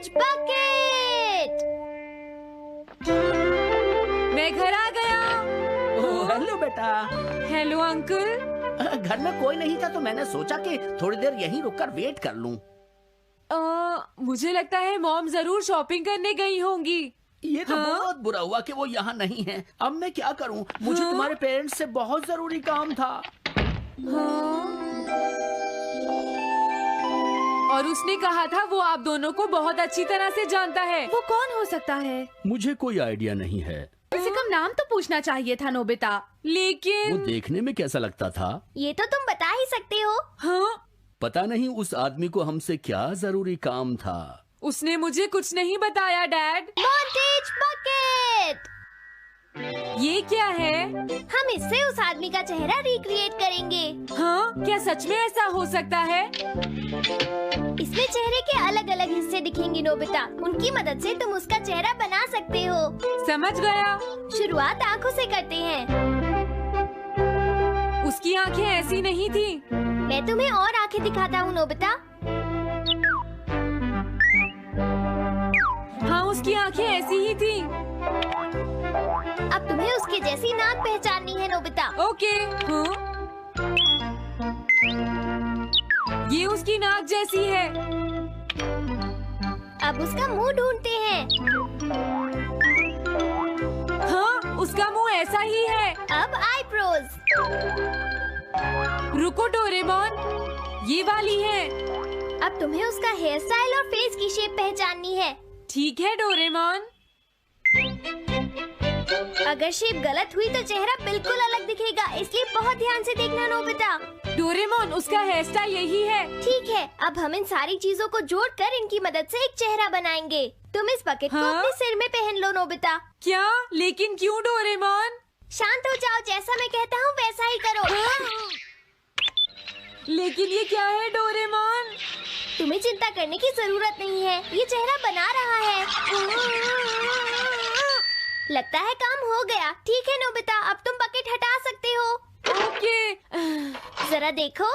Montage bucket. मैं घर आ गया। हेलो बेटा। Hello uncle. घर में कोई नहीं था तो मैंने सोचा कि थोड़ी देर यहीं रुककर वेट कर लूं। मुझे लगता है मॉम जरूर शॉपिंग करने गई होंगी। ये तो हाँ? बहुत बुरा हुआ कि वो यहाँ नहीं है। अब मैं क्या करूं? मुझे हाँ? तुम्हारे पेरेंट्स से बहुत जरूरी काम था। हाँ? और उसने कहा था वो आप दोनों को बहुत अच्छी तरह से जानता है। वो कौन हो सकता है? मुझे कोई आइडिया नहीं है। कम से कम नाम तो पूछना चाहिए था नोबिता। वो लेकिन देखने में कैसा लगता था? ये तो तुम बता ही सकते हो। हाँ, पता नहीं उस आदमी को हमसे क्या जरूरी काम था। उसने मुझे कुछ नहीं बताया डैड। Montage bucket. ये क्या है? हम इससे उस आदमी का चेहरा रिक्रिएट करेंगे। हाँ, क्या सच में ऐसा हो सकता है? इसमें चेहरे के अलग अलग हिस्से दिखेंगे नोबिता। उनकी मदद से तुम उसका चेहरा बना सकते हो। समझ गया। शुरुआत आँखों से करते हैं। उसकी आंखें ऐसी नहीं थी। मैं तुम्हें और आंखें दिखाता हूँ नोबिता। हाँ, उसकी आंखें ऐसी ही थी। अब तुम्हें उसके जैसी नाक पहचाननी है नोबिता। ओके। हाँ? ये उसकी नाक जैसी है। अब उसका मुंह ढूंढते हैं। हाँ, उसका मुंह ऐसा ही है। अब आईब्रोज। रुको डोरेमोन, ये वाली है। अब तुम्हें उसका हेयर स्टाइल और फेस की शेप पहचाननी है। ठीक है डोरेमोन। अगर शेप गलत हुई तो चेहरा बिल्कुल अलग दिखेगा, इसलिए बहुत ध्यान से देखना नोबिता। डोरेमोन, उसका हेयर स्टाइल यही है। ठीक है, अब हम इन सारी चीजों को जोड़कर इनकी मदद से एक चेहरा बनाएंगे। तुम इस बकेट को हाँ? अपने सिर में पहन लो नोबिता। क्या? लेकिन क्यों डोरेमोन? शांत हो जाओ, जैसा मैं कहता हूँ वैसा ही करो। लेकिन ये क्या है डोरेमोन? तुम्हें चिंता करने की जरूरत नहीं है, ये चेहरा बना रहा है। लगता है काम हो गया। ठीक है नोबिता, अब तुम बकेट हटा सकते हो। ओके। जरा देखो।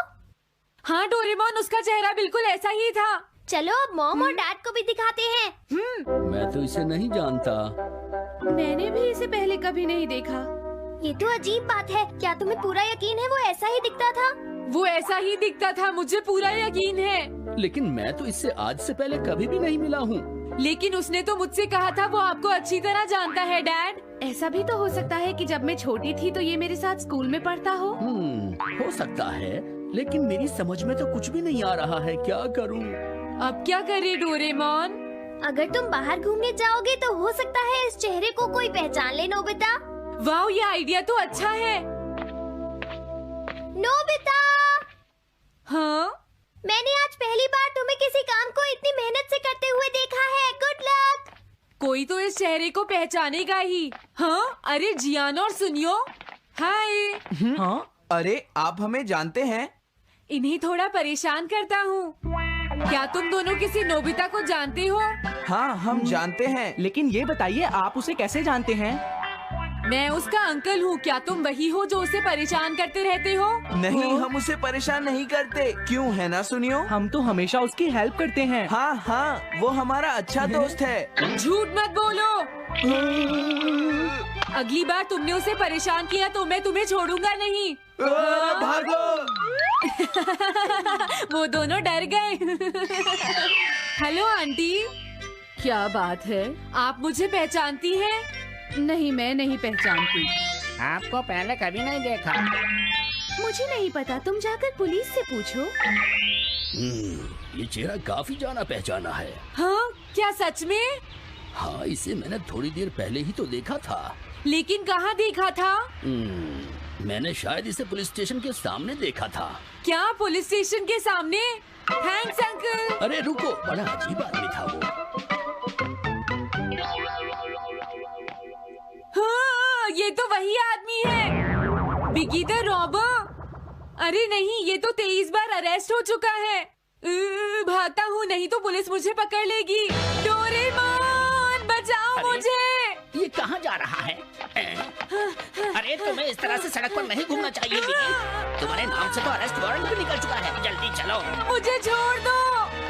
हाँ डोरेमोन, उसका चेहरा बिल्कुल ऐसा ही था। चलो अब मॉम और डैड को भी दिखाते हैं। मैं तो इसे नहीं जानता। मैंने भी इसे पहले कभी नहीं देखा। ये तो अजीब बात है। क्या तुम्हें पूरा यकीन है वो ऐसा ही दिखता था? वो ऐसा ही दिखता था, मुझे पूरा यकीन है। लेकिन मैं तो इससे आज से पहले कभी भी नहीं मिला हूँ। लेकिन उसने तो मुझसे कहा था वो आपको अच्छी तरह जानता है डैड। ऐसा भी तो हो सकता है कि जब मैं छोटी थी तो ये मेरे साथ स्कूल में पढ़ता हो। हो सकता है, लेकिन मेरी समझ में तो कुछ भी नहीं आ रहा है। क्या करूँ? अब क्या करे डोरेमोन? अगर तुम बाहर घूमने जाओगे तो हो सकता है इस चेहरे को कोई पहचान ले नोबिता। वाह, ये आइडिया तो अच्छा है। नोबिता, हाँ? मैंने आज पहली बार तुम्हें किसी काम को इतनी मेहनत से करते हुए देखा है। Good luck. कोई तो इस चेहरे को पहचानेगा ही। हाँ? अरे जियान और सुनियो, हाय। हाँ? अरे आप हमें जानते हैं? इन्हें थोड़ा परेशान करता हूँ। क्या तुम दोनों किसी नोबिता को जानते हो? हाँ, हम जानते हैं, लेकिन ये बताइए आप उसे कैसे जानते हैं? मैं उसका अंकल हूँ। क्या तुम वही हो जो उसे परेशान करते रहते हो? नहीं, हम उसे परेशान नहीं करते। क्यों, है ना सुनियो? हम तो हमेशा उसकी हेल्प करते हैं। हाँ हाँ, वो हमारा अच्छा दोस्त है। झूठ मत बोलो। अगली बार तुमने उसे परेशान किया तो मैं तुम्हें छोड़ूंगा नहीं। भागो। वो दोनों डर गए। हेलो आंटी, क्या बात है? आप मुझे पहचानती हैं? नहीं, मैं नहीं पहचानती। आपको पहले कभी नहीं देखा। मुझे नहीं पता, तुम जाकर पुलिस से पूछो। ये चेहरा काफी जाना पहचाना है। हाँ? क्या सच में? हाँ, इसे मैंने थोड़ी देर पहले ही तो देखा था। लेकिन कहाँ देखा था? मैंने शायद इसे पुलिस स्टेशन के सामने देखा था। क्या पुलिस स्टेशन के सामने? Thanks uncle. अरे रुको, बड़ा अजीब आदमी था वो। हाँ, ये तो वही आदमी है, बिगी द रॉबर। अरे नहीं, ये तो 23 बार अरेस्ट हो चुका है। भागता हूँ, नहीं तो पुलिस मुझे पकड़ लेगी। डोरेमोन, बचाओ मुझे। ये कहाँ जा रहा है? अरे तुम्हें इस तरह से सड़क पर नहीं घूमना चाहिए बिगी। तुम्हारे नाम से तो अरेस्ट वारंट भी निकल चुका है। जल्दी चलो। मुझे छोड़ दो।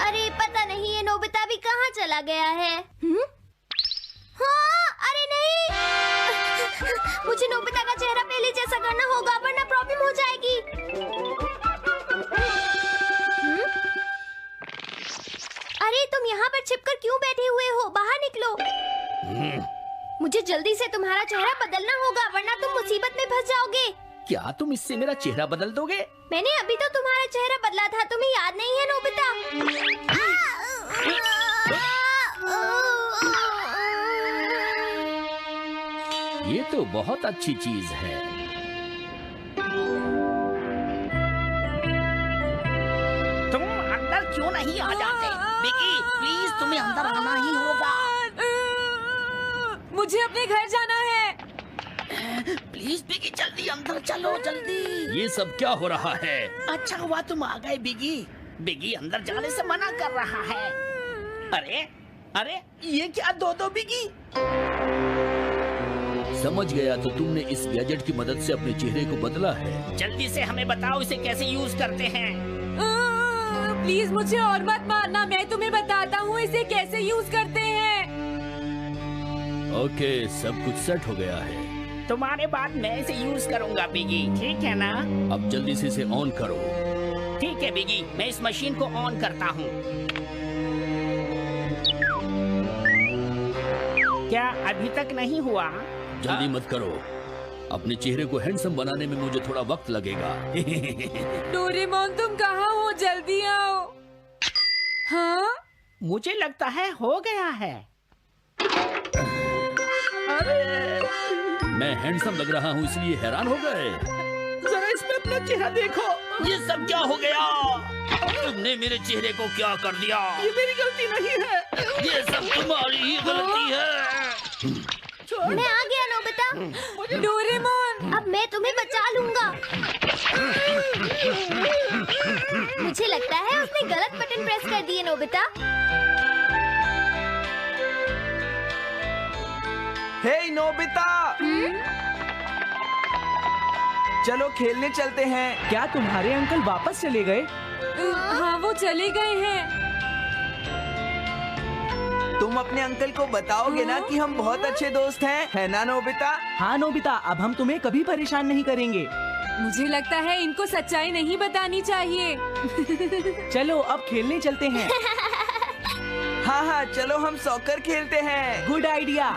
अरे पता नहीं ये नोबिता भी कहाँ चला गया है। हाँ, अरे नहीं, मुझे नोबिता का चेहरा पहले जैसा करना होगा वरना प्रॉब्लम हो जाएगी। अरे तुम यहाँ पर छिपकर क्यों बैठे हुए हो? बाहर निकलो। मुझे जल्दी से तुम्हारा चेहरा बदलना होगा वरना तुम मुसीबत में फंस जाओगे। क्या तुम इससे मेरा चेहरा बदल दोगे? मैंने अभी तो तुम्हारा चेहरा बदला था, तुम्हें याद नहीं है नोबिता? ये तो बहुत अच्छी चीज है। तुम अंदर क्यों नहीं आ जाते? बिगी, प्लीज तुम्हें अंदर आना ही होगा। मुझे अपने घर जाना है। प्लीज बिगी, जल्दी अंदर चलो, जल्दी। ये सब क्या हो रहा है? अच्छा हुआ तुम आ गए बिगी। बिगी अंदर जाने से मना कर रहा है। अरे अरे, ये क्या दो बिगी? समझ गया, तो तुमने इस गैजेट की मदद से अपने चेहरे को बदला है। जल्दी से हमें बताओ इसे कैसे यूज करते हैं। प्लीज मुझे और मत मारना, मैं तुम्हें बताता हूँ इसे कैसे यूज करते हैं। ओके, सब कुछ सेट हो गया है। तुम्हारे बाद मैं इसे यूज करूंगा बिगी, ठीक है ना? अब जल्दी से इसे ऑन करो। ठीक है बिगी, मैं इस मशीन को ऑन करता हूँ। क्या अभी तक नहीं हुआ? जल्दी मत करो, अपने चेहरे को हैंडसम बनाने में मुझे थोड़ा वक्त लगेगा। डोरेमोन तुम कहाँ हो? जल्दी आओ। हाँ? मुझे लगता है हो गया है। मैं हैंडसम लग रहा हूँ इसलिए हैरान हो गए। जरा इसमें अपना चेहरा देखो। ये सब क्या हो गया? तुमने मेरे चेहरे को क्या कर दिया? ये मेरी गलती नहीं है। ये सब तुम्हारी ही गलती है। मैं आ गया नोबिता। डोरेमोन, अब मैं तुम्हें बचा लूंगा। मुझे लगता है उसने गलत बटन प्रेस कर दिए नोबिता। हे नोबिता, चलो खेलने चलते हैं। क्या तुम्हारे अंकल वापस चले गए? हाँ वो चले गए हैं। तुम अपने अंकल को बताओगे ना कि हम बहुत अच्छे दोस्त हैं, है ना नोबिता? हाँ नोबिता, अब हम तुम्हें कभी परेशान नहीं करेंगे। मुझे लगता है इनको सच्चाई नहीं बतानी चाहिए। चलो अब खेलने चलते हैं। हाँ हाँ, चलो हम सॉकर खेलते हैं। Good idea.